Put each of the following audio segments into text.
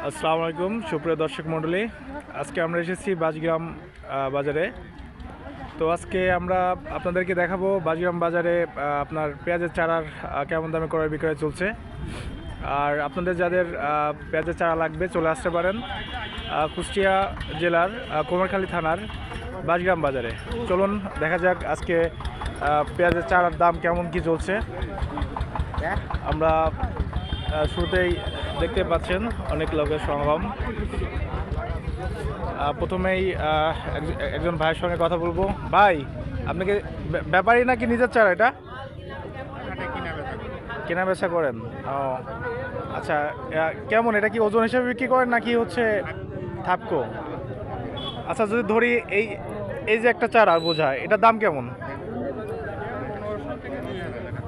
আসসালামু আলাইকুম সুপ্রিয় দর্শক মণ্ডলী, আজকে আমরা এসেছি বাজগ্রাম বাজারে। তো আজকে আমরা আপনাদেরকে দেখাবো বাজগ্রাম বাজারে আপনার পেঁয়াজের চারার কেমন দামে ক্রয় বিক্রয় চলছে। আর আপনাদের যাদের পেঁয়াজের চারা লাগবে চলে আসতে পারেন কুষ্টিয়া জেলার কুমারখালী থানার বাজগ্রাম বাজারে। চলুন দেখা যাক আজকে পেঁয়াজের চারার দাম কেমন কি চলছে। আমরা শুরুতেই দেখতে পাচ্ছেন অনেক লোকের সমাগম। প্রথমেই একজন ভাইয়ের সঙ্গে কথা বলবো। ভাই, আপনাকে ব্যাপারী নাকি নিজের চারা? এটা কেনা বেচা করেন? ও আচ্ছা, কেমন এটা কি ওজন হিসেবে বিক্রি করেন নাকি হচ্ছে থাপকো? আচ্ছা, যদি ধরি এই এই যে একটা চারা বোঝায়, এটার দাম কেমন?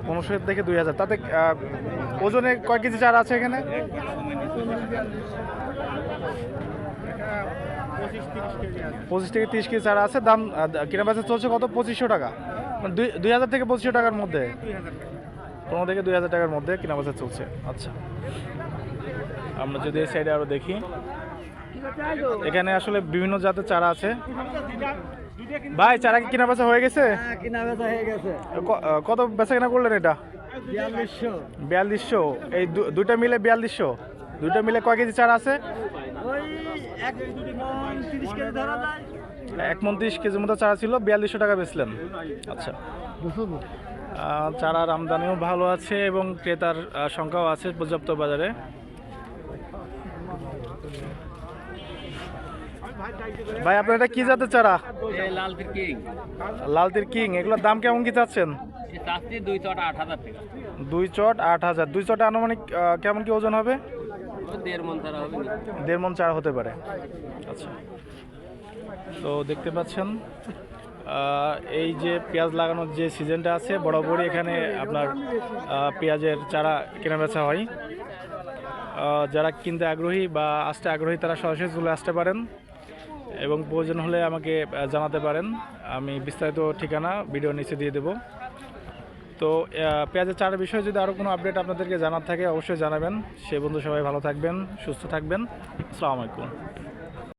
1500 থেকে 2000। তাতে ওজনে কয় কেজি চারা আছে এখানে? 25 থেকে 30 কেজি চারা আছে। দাম কেনা বেচা চলছে কত? 2500 টাকা, মানে 2000 থেকে 2500 টাকার মধ্যে। 15 থেকে 2000 টাকার মধ্যে কেনা বেচা চলছে। আচ্ছা, আমরা যদি এই সাইডে আরও দেখি, এখানে আসলে বিভিন্ন জাতের চারা আছে। ভাই, চারা কি কেনা বেচা হয়ে গেছে? কিনা বেচা হয়ে গেছে। কত বেচা কেনা করলেন এটা? 4200। এই দুইটা মিলে 4200। দুইটা মিলে কয় কেজি চারা আছে? ওই 1 মণ 30 কেজি ধরা যায়। 1 মণ 30 কেজির মতো চারা ছিল, 4200 টাকা বেচলেন। আচ্ছা, চারার আমদানিও ভালো আছে এবং ক্রেতার সংখ্যাও আছে পর্যাপ্ত বাজারে। ভাই, আপনার এটা কি জাতের চারা? লালতির কিং। লালতির কিং। এগুলোর দাম কেমন কি চাচ্ছেন? চাচ্ছি 2 চট 8000 টাকা। 2 চট 8000। 2 চটে আনুমানিক কেমন কি ওজন হবে? 1.5 মণ চারা হবে। 1.5 মণ চারা হতে পারে। আচ্ছা, তো দেখতে পাচ্ছেন এই যে পেঁয়াজ লাগানোর যে সিজনটা আছে, বরাবরই এখানে আপনার পেঁয়াজের চারা কেনাবেচা হয়। যারা কিনতে আগ্রহী বা আসতে আগ্রহী তারা সরাসরি চলে আসতে পারেন এবং প্রয়োজন হলে আমাকে জানাতে পারেন। আমি বিস্তারিত ঠিকানা ভিডিও নিচে দিয়ে দেব। তো পেঁয়াজের চারার বিষয়ে যদি আরও কোনো আপডেট আপনাদেরকে জানার থাকে অবশ্যই জানাবেন। সে বন্ধু সবাই ভালো থাকবেন, সুস্থ থাকবেন। আসসালামু আলাইকুম।